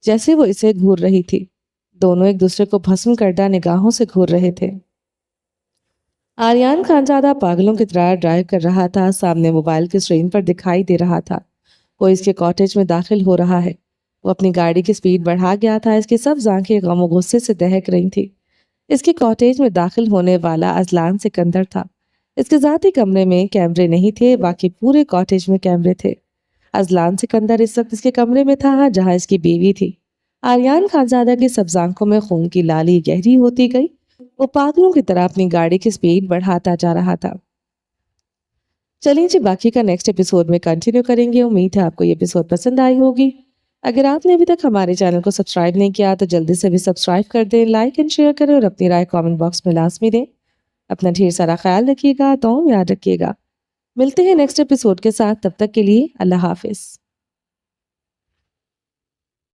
جیسے وہ اسے گھور رہی تھی۔ دونوں ایک دوسرے کو بھسم کردہ نگاہوں سے گھور رہے تھے۔ آریان خانزادہ پاگلوں کی طرح ڈرائیو کر رہا تھا، سامنے موبائل کی اسکرین پر دکھائی دے رہا تھا کوئی اس کے کاٹیج میں داخل ہو رہا ہے۔ وہ اپنی گاڑی کی سپیڈ بڑھا گیا تھا، اس کی سب آنکھیں غم و غصے سے دہک رہی تھی۔ اس کے کاٹیج میں داخل ہونے والا ازلان سکندر تھا۔ اس کے ذاتی کمرے میں کیمرے نہیں تھے، باقی پورے کاٹیج میں کیمرے تھے۔ ازلان سکندر اس وقت اس کے کمرے میں تھا جہاں اس کی بیوی تھی۔ آریان خانزادہ کی سب آنکھوں میں خون کی لالی گہری ہوتی گئی۔ وہ پاگلوں کی طرح اپنی گاڑی کی سپیڈ بڑھاتا جا رہا تھا۔ چلیں جی، باقی کا نیکسٹ ایپیسوڈ میں کنٹینیو کریں گے۔ امید ہے آپ کو یہ ایپیسوڈ پسند آئی ہوگی۔ اگر آپ نے ابھی تک ہمارے چینل کو سبسکرائب نہیں کیا تو جلدی سے بھی سبسکرائب کر دیں، لائک اینڈ شیئر کریں اور اپنی رائے کامنٹ باکس میں لازمی دیں۔ اپنا ڈھیر سارا خیال رکھیے گا، تو یاد رکھیے گا۔ ملتے ہیں نیکسٹ ایپیسوڈ کے ساتھ، تب تک کے لیے اللہ حافظ۔